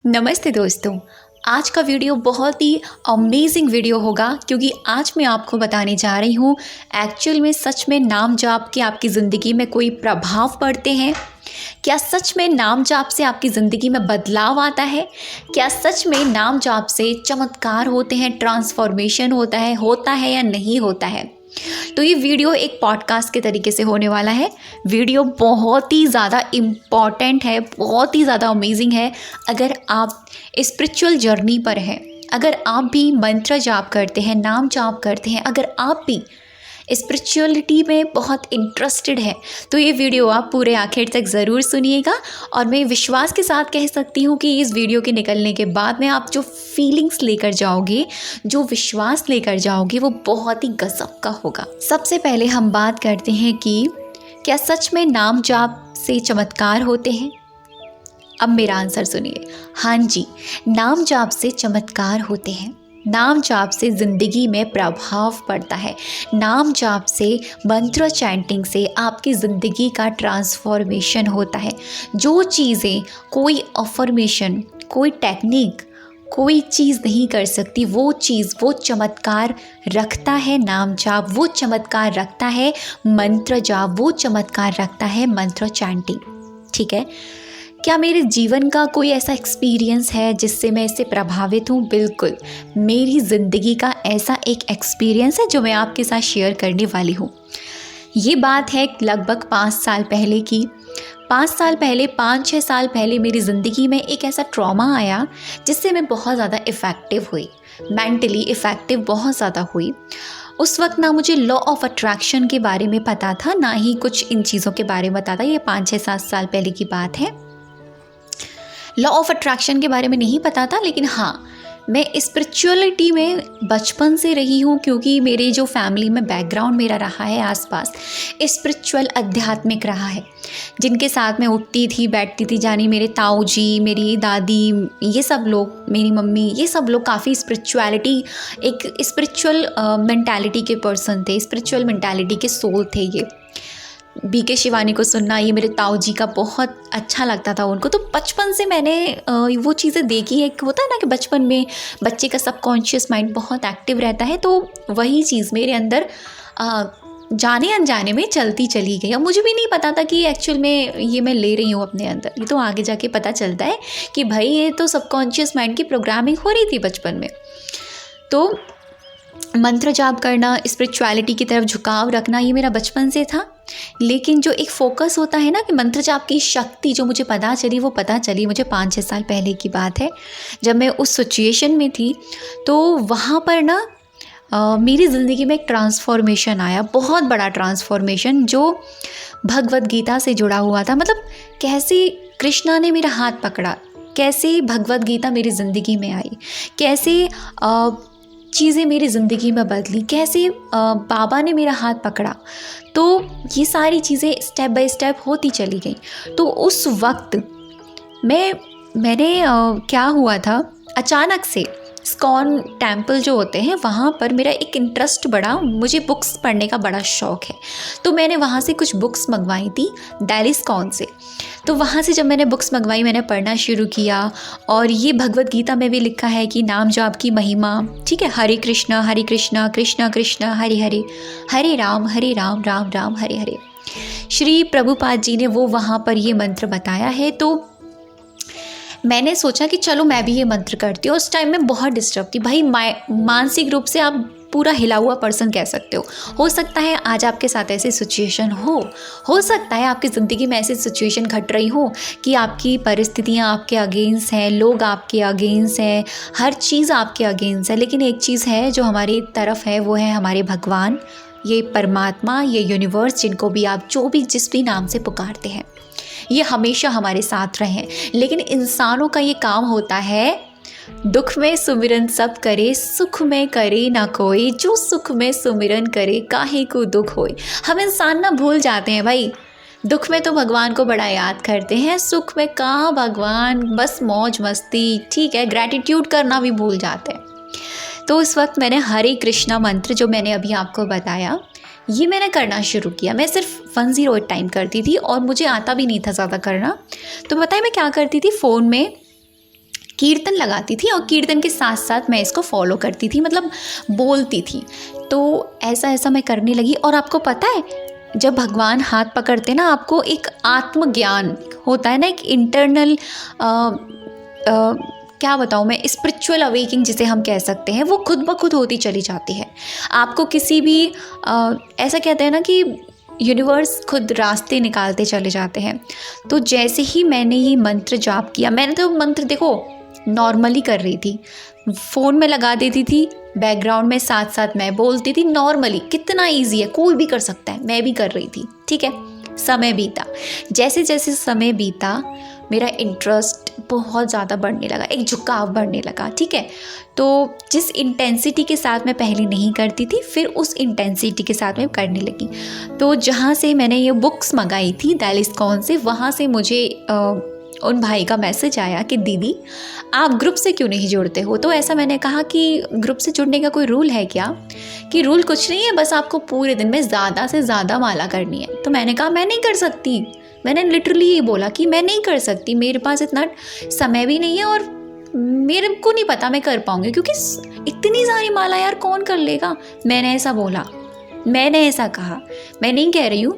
नमस्ते दोस्तों। आज का वीडियो बहुत ही अमेजिंग वीडियो होगा क्योंकि आज मैं आपको बताने जा रही हूँ एक्चुअल में सच में नाम जाप के आपकी ज़िंदगी में कोई प्रभाव पड़ते हैं क्या? सच में नाम जाप से आपकी ज़िंदगी में बदलाव आता है क्या? सच में नाम जाप से चमत्कार होते हैं, ट्रांसफॉर्मेशन होता है या नहीं होता है? तो ये वीडियो एक पॉडकास्ट के तरीके से होने वाला है। वीडियो बहुत ही ज़्यादा इम्पॉर्टेंट है, बहुत ही ज़्यादा अमेजिंग है। अगर आप स्पिरिचुअल जर्नी पर हैं, अगर आप भी मंत्र जाप करते हैं, नाम जाप करते हैं, अगर आप भी स्पिरिचुअलिटी में बहुत इंटरेस्टेड है तो ये वीडियो आप पूरे आखिर तक ज़रूर सुनिएगा। और मैं विश्वास के साथ कह सकती हूँ कि इस वीडियो के निकलने के बाद में आप जो फीलिंग्स लेकर जाओगे, जो विश्वास लेकर जाओगे, वो बहुत ही गज़ब का होगा। सबसे पहले हम बात करते हैं कि क्या सच में नाम जाप से चमत्कार होते हैं? अब मेरा आंसर सुनिए। हाँ जी, नाम जाप से चमत्कार होते हैं। नाम जाप से ज़िंदगी में प्रभाव पड़ता है। नाम जाप से, मंत्र चैंटिंग से आपकी ज़िंदगी का ट्रांसफॉर्मेशन होता है। जो चीज़ें कोई अफर्मेशन, कोई टेक्निक, कोई चीज़ नहीं कर सकती, वो चीज़, वो चमत्कार रखता है नाम जाप, वो चमत्कार रखता है मंत्र जाप, वो चमत्कार रखता है मंत्र चैंटिंग। ठीक है, क्या मेरे जीवन का कोई ऐसा एक्सपीरियंस है जिससे मैं इससे प्रभावित हूँ? बिल्कुल, मेरी ज़िंदगी का ऐसा एक एक्सपीरियंस है जो मैं आपके साथ शेयर करने वाली हूँ। ये बात है लगभग 5 साल पहले की। 5-6 साल पहले मेरी ज़िंदगी में एक ऐसा ट्रॉमा आया जिससे मैं बहुत ज़्यादा इफ़ेक्टिव हुई, मेंटली इफ़ेक्टिव बहुत ज़्यादा हुई। उस वक्त ना मुझे लॉ ऑफ अट्रैक्शन के बारे में पता था, ना ही कुछ इन चीज़ों के बारे में पता था। ये 5-6-7 साल पहले की बात है। लॉ ऑफ अट्रैक्शन के बारे में नहीं पता था, लेकिन हाँ, मैं स्पिरिचुअलिटी में बचपन से रही हूँ क्योंकि मेरे जो फैमिली में बैकग्राउंड मेरा रहा है, आसपास स्पिरिचुअल, आध्यात्मिक रहा है। जिनके साथ मैं उठती थी, बैठती थी, जानी मेरे ताऊ जी, मेरी दादी, ये सब लोग, मेरी मम्मी, ये सब लोग काफ़ी स्पिरिचुअलिटी, एक स्पिरिचुअल मेंटालिटी के पर्सन थे, स्पिरिचुअल मेंटालिटी के सोल थे। ये बीके शिवानी को सुनना, ये मेरे ताऊ जी का बहुत अच्छा लगता था उनको। तो बचपन से मैंने वो चीज़ें देखी है। होता है ना कि बचपन में बच्चे का सबकॉन्शियस माइंड बहुत एक्टिव रहता है, तो वही चीज़ मेरे अंदर जाने अनजाने में चलती चली गई। अब मुझे भी नहीं पता था कि एक्चुअल में ये मैं ले रही हूँ अपने अंदर। ये तो आगे जाके पता चलता है कि भाई ये तो सबकॉन्शियस माइंड की प्रोग्रामिंग हो रही थी बचपन में। तो मंत्र जाप करना, स्पिरिचुअलिटी की तरफ झुकाव रखना, ये मेरा बचपन से था। लेकिन जो एक फोकस होता है ना कि मंत्र जाप की शक्ति जो मुझे पता चली, वो पता चली मुझे 5-6 साल पहले की बात है, जब मैं उस सिचुएशन में थी। तो वहाँ पर ना मेरी ज़िंदगी में एक ट्रांसफॉर्मेशन आया, बहुत बड़ा ट्रांसफॉर्मेशन, जो भगवद गीता से जुड़ा हुआ था। मतलब कैसे कृष्णा ने मेरा हाथ पकड़ा, कैसे भगवद गीता मेरी ज़िंदगी में आई, कैसे चीज़ें मेरी ज़िंदगी में बदली, कैसे बाबा ने मेरा हाथ पकड़ा। तो ये सारी चीज़ें स्टेप बाय स्टेप होती चली गई। तो उस वक्त मैंने क्या हुआ था, अचानक से इस्कॉन टेम्पल जो होते हैं वहाँ पर मेरा एक इंटरेस्ट बढ़ा। मुझे बुक्स पढ़ने का बड़ा शौक़ है, तो मैंने वहाँ से कुछ बुक्स मंगवाई थी, दिल्ली इस्कॉन से। तो वहाँ से जब मैंने बुक्स मंगवाई, मैंने पढ़ना शुरू किया। और ये भगवद गीता में भी लिखा है कि नाम जाप की महिमा, ठीक है, हरे कृष्णा कृष्णा कृष्णा हरे हरे, हरे राम राम राम हरे हरे। श्री प्रभुपाद जी ने वो वहाँ पर ये मंत्र बताया है। तो मैंने सोचा कि चलो मैं भी ये मंत्र करती हूँ। उस टाइम में बहुत डिस्टर्ब थी भाई, मानसिक रूप से आप पूरा हिला हुआ पर्सन कह सकते हो सकता है आज आपके साथ ऐसी सिचुएशन हो सकता है आपकी ज़िंदगी में ऐसी सिचुएशन घट रही हो कि आपकी परिस्थितियाँ आपके अगेंस्ट हैं, लोग आपके अगेंस्ट हैं, हर चीज़ आपके अगेंस्ट है। लेकिन एक चीज़ है जो हमारी तरफ है, वो है हमारे भगवान, ये परमात्मा, ये यूनिवर्स, जिनको भी आप जो भी जिस भी नाम से पुकारते हैं, ये हमेशा हमारे साथ रहें। लेकिन इंसानों का ये काम होता है, दुख में सुमिरन सब करे, सुख में करे ना कोई, जो सुख में सुमिरन करे काहे को दुख होए। हम इंसान ना भूल जाते हैं भाई, दुख में तो भगवान को बड़ा याद करते हैं, सुख में कहाँ भगवान, बस मौज मस्ती, ठीक है, ग्रैटिट्यूड करना भी भूल जाते हैं। तो उस वक्त मैंने हरे कृष्णा मंत्र जो मैंने अभी आपको बताया, ये मैंने करना शुरू किया। मैं सिर्फ 108 टाइम करती थी और मुझे आता भी नहीं था ज़्यादा करना। तो बताइए मैं क्या करती थी, फ़ोन में कीर्तन लगाती थी और कीर्तन के साथ साथ मैं इसको फॉलो करती थी, मतलब बोलती थी। तो ऐसा ऐसा मैं करने लगी। और आपको पता है, जब भगवान हाथ पकड़ते ना, आपको एक आत्मज्ञान होता है ना, एक इंटरनल क्या बताऊँ मैं, स्पिरिचुअल अवेकिंग जिसे हम कह सकते हैं, वो खुद ब खुद होती चली जाती है। आपको किसी भी ऐसा कहते हैं ना कि यूनिवर्स खुद रास्ते निकालते चले जाते हैं। तो जैसे ही मैंने ये मंत्र जाप किया, मैंने तो मंत्र देखो नॉर्मली कर रही थी, फ़ोन में लगा देती थी, बैकग्राउंड में साथ साथ मैं बोलती थी नॉर्मली। कितना इजी है, कोई भी कर सकता है, मैं भी कर रही थी। ठीक है, समय बीता। जैसे जैसे समय बीता मेरा इंटरेस्ट बहुत ज़्यादा बढ़ने लगा, एक झुकाव बढ़ने लगा। ठीक है, तो जिस इंटेंसिटी के साथ मैं पहले नहीं करती थी, फिर उस इंटेंसिटी के साथ मैं करने लगी। तो जहाँ से मैंने ये बुक्स मंगाई थी दैलिस्कॉन से, वहाँ से मुझे उन भाई का मैसेज आया कि दीदी आप ग्रुप से क्यों नहीं जुड़ते हो। तो ऐसा मैंने कहा कि ग्रुप से जुड़ने का कोई रूल है क्या? कि रूल कुछ नहीं है, बस आपको पूरे दिन में ज़्यादा से ज़्यादा माला करनी है। तो मैंने कहा मैं नहीं कर सकती, मैंने लिटरली ये बोला कि मैं नहीं कर सकती, मेरे पास इतना समय भी नहीं है और मेरे को नहीं पता मैं कर पाऊँगी, क्योंकि इतनी सारी माला यार कौन कर लेगा। मैंने ऐसा बोला, मैंने ऐसा कहा। मैं नहीं कह रही हूँ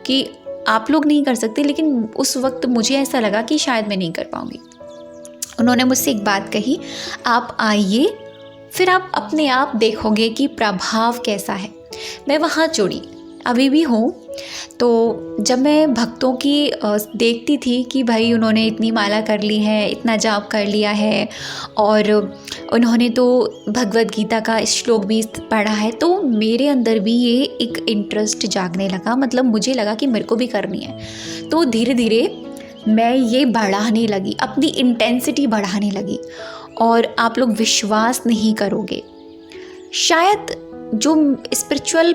कि आप लोग नहीं कर सकते, लेकिन उस वक्त मुझे ऐसा लगा कि शायद मैं नहीं कर पाऊँगी। उन्होंने मुझसे एक बात कही, आप आइए, फिर आप अपने आप देखोगे कि प्रभाव कैसा है। मैं वहाँ जुड़ी, अभी भी हूँ। तो जब मैं भक्तों की देखती थी कि भाई उन्होंने इतनी माला कर ली है, इतना जाप कर लिया है और उन्होंने तो भगवद गीता का श्लोक भी पढ़ा है, तो मेरे अंदर भी ये एक इंटरेस्ट जागने लगा। मतलब मुझे लगा कि मेरे को भी करनी है। तो धीरे धीरे मैं ये बढ़ाने लगी, अपनी इंटेंसिटी बढ़ाने लगी। और आप लोग विश्वास नहीं करोगे, शायद जो स्पिरिचुअल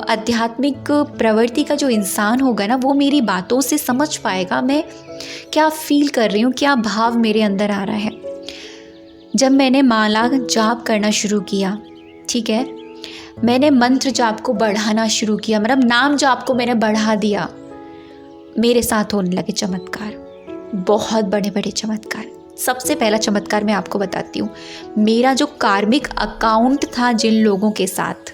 आध्यात्मिक प्रवृत्ति का जो इंसान होगा ना, वो मेरी बातों से समझ पाएगा मैं क्या फील कर रही हूँ, क्या भाव मेरे अंदर आ रहा है। जब मैंने माला जाप करना शुरू किया, ठीक है, मैंने मंत्र जाप को बढ़ाना शुरू किया, मतलब नाम जाप को मैंने बढ़ा दिया, मेरे साथ होने लगे चमत्कार, बहुत बड़े बड़े चमत्कार। सबसे पहला चमत्कार मैं आपको बताती हूँ। मेरा जो कार्मिक अकाउंट था जिन लोगों के साथ,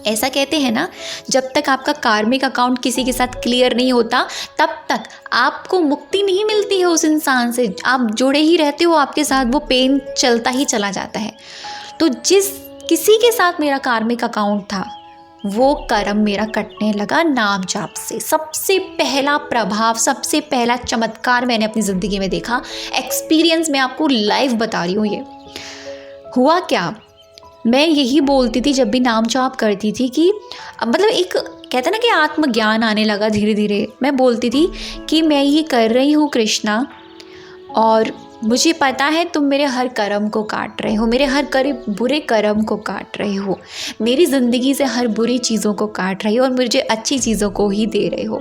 ऐसा कहते हैं ना, जब तक आपका कार्मिक अकाउंट किसी के साथ क्लियर नहीं होता, तब तक आपको मुक्ति नहीं मिलती है उस इंसान से। आप जुड़े ही रहते हो, आपके साथ वो पेन चलता ही चला जाता है। तो जिस किसी के साथ मेरा कार्मिक अकाउंट था, वो कर्म मेरा कटने लगा नाम जाप से। सबसे पहला प्रभाव, सबसे पहला चमत्कार मैंने अपनी ज़िंदगी में देखा। एक्सपीरियंस मैं आपको लाइव बता रही हूँ। ये हुआ क्या, मैं यही बोलती थी जब भी नाम जाप करती थी कि मतलब एक कहते ना कि आत्मज्ञान आने लगा धीरे धीरे। मैं बोलती थी कि मैं ये कर रही हूँ कृष्णा, और मुझे पता है तुम मेरे हर कर्म को काट रहे हो, मेरे हर बुरे कर्म को काट रहे हो, मेरी ज़िंदगी से हर बुरी चीज़ों को काट रही हो और मुझे अच्छी चीज़ों को ही दे रहे हो।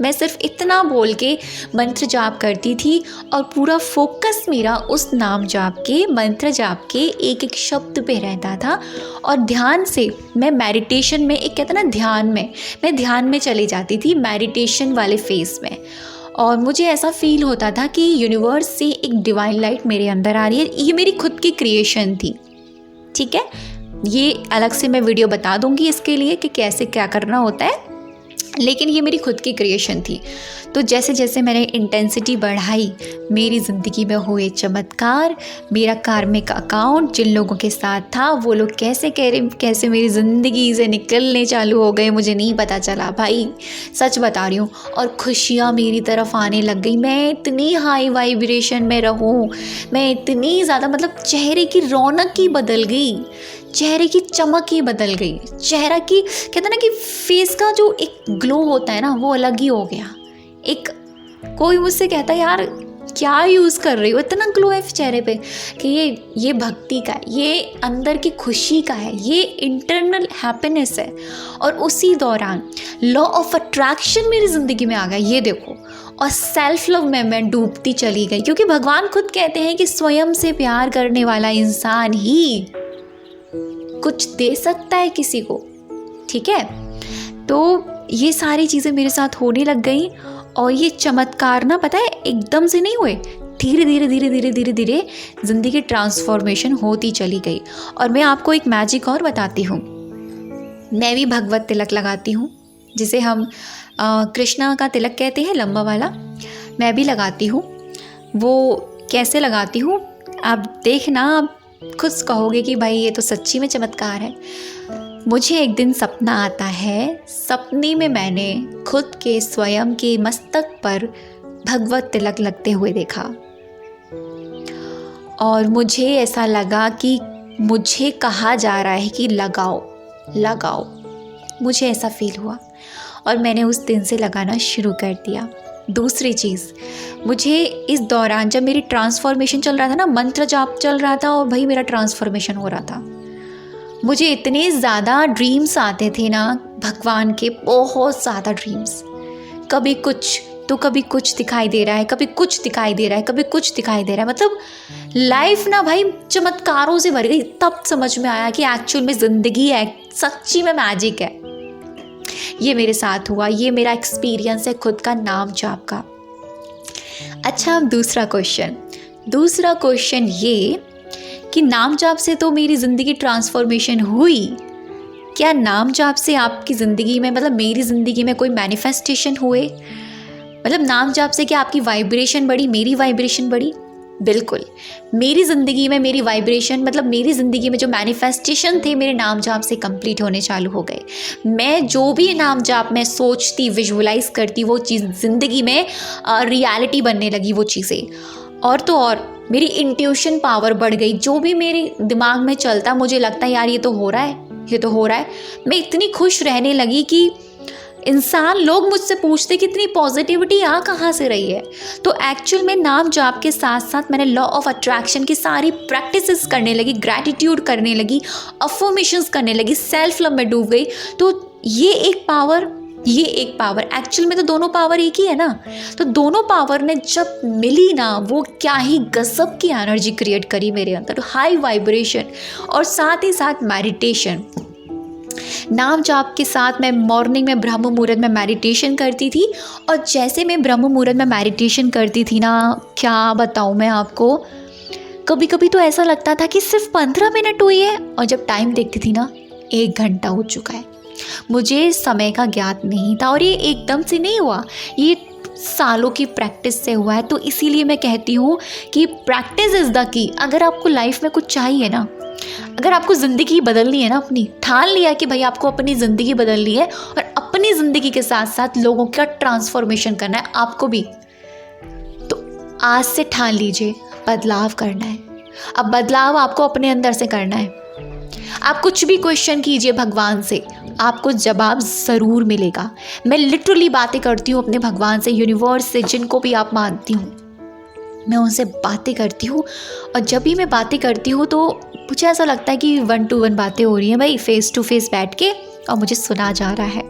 मैं सिर्फ इतना बोल के मंत्र जाप करती थी और पूरा फोकस मेरा उस नाम जाप के, मंत्र जाप के एक एक शब्द पे रहता था। और ध्यान से मैं मेडिटेशन में, एक कहता ना ध्यान में, मैं ध्यान में चली जाती थी, मेडिटेशन वाले फेस में। और मुझे ऐसा फील होता था कि यूनिवर्स से एक डिवाइन लाइट मेरे अंदर आ रही है। ये मेरी खुद की क्रिएशन थी, ठीक है। ये अलग से मैं वीडियो बता दूंगी इसके लिए कि कैसे क्या करना होता है, लेकिन ये मेरी खुद की क्रिएशन थी। तो जैसे जैसे मैंने इंटेंसिटी बढ़ाई, मेरी ज़िंदगी में हुए चमत्कार। मेरा कार्मिक अकाउंट जिन लोगों के साथ था, वो लोग कैसे मेरी ज़िंदगी से निकलने चालू हो गए, मुझे नहीं पता चला भाई, सच बता रही हूँ। और खुशियाँ मेरी तरफ आने लग गई। मैं इतनी हाई वाइब्रेशन में रहूँ, मैं इतनी ज़्यादा, मतलब चेहरे की रौनक ही बदल गई, चेहरे की चमक ही बदल गई। चेहरा की कहते ना कि फेस का जो एक ग्लो होता है ना, वो अलग ही हो गया। एक कोई मुझसे कहता है यार क्या यूज़ कर रही हो, इतना ग्लो है चेहरे पे, कि ये भक्ति का है, ये अंदर की खुशी का है, ये इंटरनल हैप्पीनेस है। और उसी दौरान लॉ ऑफ अट्रैक्शन मेरी ज़िंदगी में आ गया, ये देखो। और सेल्फ लव में मैं डूबती चली गई, क्योंकि भगवान खुद कहते हैं कि स्वयं से प्यार करने वाला इंसान ही कुछ दे सकता है किसी को, ठीक है। तो ये सारी चीज़ें मेरे साथ होने लग गई। और ये चमत्कार ना, पता है, एकदम से नहीं हुए, धीरे धीरे धीरे धीरे धीरे धीरे ज़िंदगी ट्रांसफॉर्मेशन होती चली गई। और मैं आपको एक मैजिक और बताती हूँ। मैं भी भगवत तिलक लगाती हूँ, जिसे हम कृष्णा का तिलक कहते हैं, लंबा वाला। मैं भी लगाती हूँ। वो कैसे लगाती हूँ आप देखना, आप खुद कहोगे कि भाई ये तो सच्ची में चमत्कार है। मुझे एक दिन सपना आता है, सपने में मैंने खुद के स्वयं के मस्तक पर भगवत तिलक लगते हुए देखा और मुझे ऐसा लगा कि मुझे कहा जा रहा है कि लगाओ लगाओ। मुझे ऐसा फील हुआ और मैंने उस दिन से लगाना शुरू कर दिया। दूसरी चीज़, मुझे इस दौरान जब मेरी ट्रांसफॉर्मेशन चल रहा था ना, मंत्र जाप चल रहा था और भाई मेरा ट्रांसफॉर्मेशन हो रहा था, मुझे इतने ज़्यादा ड्रीम्स आते थे ना भगवान के, बहुत ज़्यादा ड्रीम्स। कभी कुछ तो कभी कुछ दिखाई दे रहा है, कभी कुछ दिखाई दे रहा है, कभी कुछ दिखाई दे रहा है। मतलब लाइफ ना भाई चमत्कारों से भर गई। तब समझ में आया कि एक्चुअल में ज़िंदगी है, सच्ची में मैजिक है। ये मेरे साथ हुआ, ये मेरा एक्सपीरियंस है खुद का नाम जाप का। अच्छा, अब दूसरा क्वेश्चन ये कि नाम जाप से तो मेरी ज़िंदगी ट्रांसफॉर्मेशन हुई, क्या नाम जाप से आपकी ज़िंदगी में, मतलब मेरी ज़िंदगी में कोई मैनिफेस्टेशन हुए? मतलब नाम जाप से क्या आपकी वाइब्रेशन बढ़ी, मेरी वाइब्रेशन बढ़ी? बिल्कुल। मेरी ज़िंदगी में मेरी वाइब्रेशन, मतलब मेरी ज़िंदगी में जो मैनिफेस्टेशन थे मेरे नाम जाप से कंप्लीट होने चालू हो गए। मैं जो भी नाम जाप में सोचती, विजुअलाइज करती, वो चीज़ ज़िंदगी में रियलिटी बनने लगी वो चीज़ें। और तो और मेरी इंट्यूशन पावर बढ़ गई। जो भी मेरे दिमाग में चलता, मुझे लगता है यार ये तो हो रहा है, ये तो हो रहा है। मैं इतनी खुश रहने लगी कि लोग मुझसे पूछते कि इतनी पॉजिटिविटी आ कहाँ से रही है। तो एक्चुअल में नाम जाप के साथ साथ मैंने लॉ ऑफ अट्रैक्शन की सारी प्रैक्टिसेस करने लगी, ग्रैटिट्यूड करने लगी, अफर्मेशंस करने लगी, सेल्फ लव में डूब गई। तो ये एक पावर एक्चुअल में तो दोनों पावर एक ही है ना। तो दोनों पावर ने जब मिली ना, वो क्या ही गजब की एनर्जी क्रिएट करी मेरे अंदर, हाई वाइब्रेशन। और साथ ही साथ मेडिटेशन, नाम जाप के साथ मैं मॉर्निंग में ब्रह्म मुहूर्त में मेडिटेशन करती थी। और जैसे मैं ब्रह्म मुहूर्त में मेडिटेशन करती थी ना, क्या बताऊँ मैं आपको, कभी कभी तो ऐसा लगता था कि सिर्फ 15 मिनट हुई है और जब टाइम देखती थी ना 1 घंटा हो चुका है। मुझे समय का ज्ञात नहीं था और ये एकदम से नहीं हुआ, ये सालों की प्रैक्टिस से हुआ है। तो इसीलिए मैं कहती हूँ कि प्रैक्टिस इज़ द की। अगर आपको लाइफ में कुछ चाहिए ना, अगर आपको ज़िंदगी बदलनी है ना, अपनी ठान लिया कि भाई आपको अपनी ज़िंदगी बदलनी है और अपनी ज़िंदगी के साथ साथ लोगों का ट्रांसफॉर्मेशन करना है आपको भी, तो आज से ठान लीजिए बदलाव करना है। अब बदलाव आपको अपने अंदर से करना है। आप कुछ भी क्वेश्चन कीजिए भगवान से, आपको जवाब ज़रूर मिलेगा। मैं लिटरली बातें करती हूँ अपने भगवान से, यूनिवर्स से, जिनको भी आप मानती हूँ, मैं उनसे बातें करती हूँ। और जब भी मैं बातें करती हूँ तो मुझे ऐसा लगता है कि 1 to 1 बातें हो रही हैं भाई, फेस टू फेस बैठ के, और मुझे सुना जा रहा है।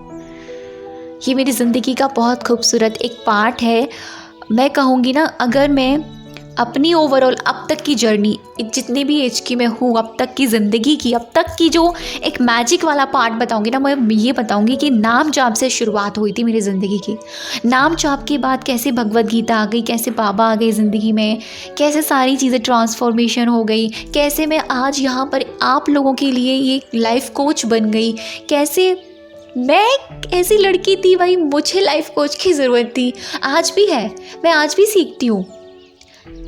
ये मेरी ज़िंदगी का बहुत खूबसूरत एक पार्ट है। मैं कहूँगी ना, अगर मैं अपनी ओवरऑल अब तक की जर्नी, जितने भी एज की मैं हूँ, अब तक की ज़िंदगी की, अब तक की जो एक मैजिक वाला पार्ट बताऊँगी ना, मैं ये बताऊँगी कि नाम जाप से शुरुआत हुई थी मेरी ज़िंदगी की। नाम जाप के बाद कैसे भगवत गीता आ गई, कैसे बाबा आ गए ज़िंदगी में, कैसे सारी चीज़ें ट्रांसफॉर्मेशन हो गई, कैसे मैं आज यहाँ पर आप लोगों के लिए ये लाइफ कोच बन गई, कैसे मैं एक ऐसी लड़की थी भाई, मुझे लाइफ कोच की ज़रूरत थी, आज भी है, मैं आज भी सीखती हूँ।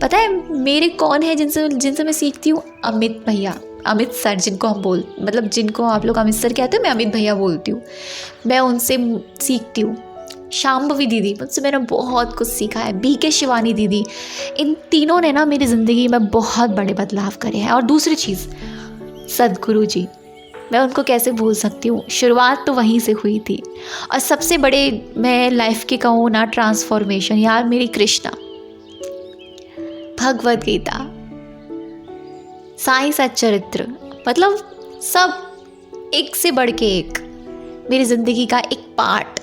पता है मेरे कौन है जिनसे मैं सीखती हूँ? अमित भैया, अमित सर, जिनको आप लोग अमित सर कहते हैं, मैं अमित भैया बोलती हूँ। मैं उनसे सीखती हूँ। शांभवी दीदी, मुझसे मैंने बहुत कुछ सीखा है। BK शिवानी दीदी, इन तीनों ने ना मेरी ज़िंदगी में बहुत बड़े बदलाव करे हैं। और दूसरी चीज़, सदगुरु जी, मैं उनको कैसे भूल सकती हूँ। शुरुआत तो वहीं से हुई थी। और सबसे बड़े मैं लाइफ के कहूँ ना ट्रांसफॉर्मेशन, यार मेरी कृष्णा, भगवत गीता, साईं सच्चरित्र, मतलब सब एक से बढ़ के एक मेरी ज़िंदगी का एक पार्ट,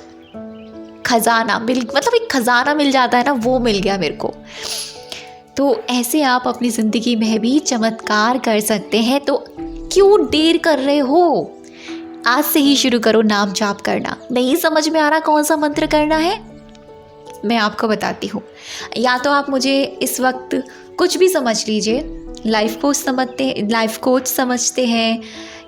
खजाना एक खजाना मिल जाता है ना, वो मिल गया मेरे को। तो ऐसे आप अपनी ज़िंदगी में भी चमत्कार कर सकते हैं। तो क्यों देर कर रहे हो? आज से ही शुरू करो नाम जाप करना। नहीं समझ में आ रहा कौन सा मंत्र करना है? मैं आपको बताती हूँ। या तो आप मुझे इस वक्त कुछ भी समझ लीजिए, लाइफ कोच समझते हैं,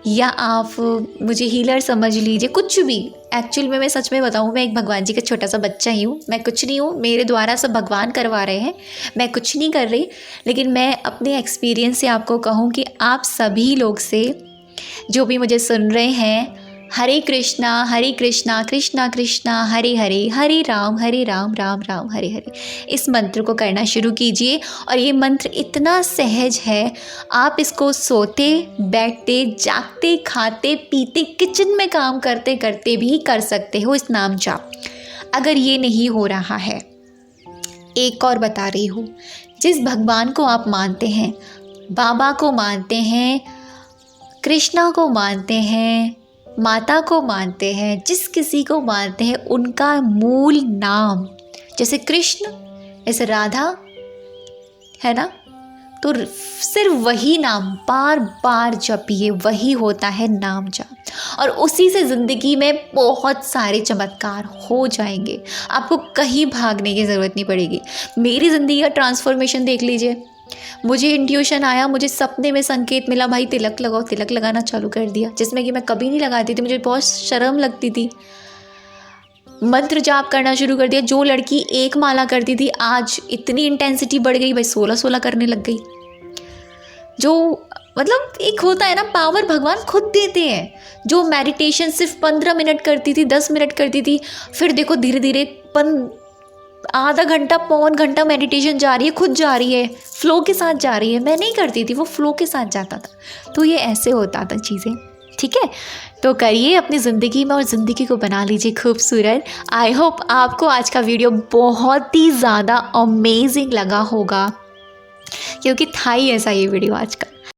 या आप मुझे हीलर समझ लीजिए, कुछ भी। एक्चुअल में मैं सच में बताऊँ, मैं एक भगवान जी का छोटा सा बच्चा ही हूँ। मैं कुछ नहीं हूँ, मेरे द्वारा सब भगवान करवा रहे हैं, मैं कुछ नहीं कर रही। लेकिन मैं अपने एक्सपीरियंस से आपको कहूँ कि आप सभी लोग से, जो भी मुझे सुन रहे हैं, हरे कृष्णा कृष्णा कृष्णा हरे हरे, हरे राम राम राम हरे हरे, इस मंत्र को करना शुरू कीजिए। और ये मंत्र इतना सहज है, आप इसको सोते, बैठते, जागते, खाते, पीते, किचन में काम करते करते भी कर सकते हो इस नाम जाप। अगर ये नहीं हो रहा है, एक और बता रही हूँ, जिस भगवान को आप मानते हैं, बाबा को मानते हैं, कृष्णा को मानते हैं, माता को मानते हैं, जिस किसी को मानते हैं, उनका मूल नाम, जैसे कृष्ण, जैसे राधा है ना, तो सिर्फ वही नाम बार बार जपिए, वही होता है नाम जाप। और उसी से ज़िंदगी में बहुत सारे चमत्कार हो जाएंगे, आपको कहीं भागने की ज़रूरत नहीं पड़ेगी। मेरी ज़िंदगी का ट्रांसफॉर्मेशन देख लीजिए। मुझे इंट्यूशन आया, मुझे सपने में संकेत मिला, भाई तिलक लगाओ, तिलक लगाना चालू कर दिया, जिसमें कि मैं कभी नहीं लगाती थी, मुझे बहुत शर्म लगती थी। मंत्र जाप करना शुरू कर दिया। जो लड़की एक माला करती थी, आज इतनी इंटेंसिटी बढ़ गई, भाई 16 करने लग गई। जो मतलब एक होता है ना, पावर भगवान खुद देते हैं। जो मेडिटेशन सिर्फ 15 मिनट करती थी, 10 मिनट करती थी, फिर देखो धीरे धीरे आधा घंटा, पौन घंटा मेडिटेशन जा रही है, खुद जा रही है, फ्लो के साथ जा रही है। मैं नहीं करती थी, वो फ्लो के साथ जाता था। तो ये ऐसे होता था चीज़ें, ठीक है। तो करिए अपनी ज़िंदगी में और ज़िंदगी को बना लीजिए खूबसूरत। आई होप आपको आज का वीडियो बहुत ही ज़्यादा अमेजिंग लगा होगा, क्योंकि था ही ऐसा ये वीडियो आज का।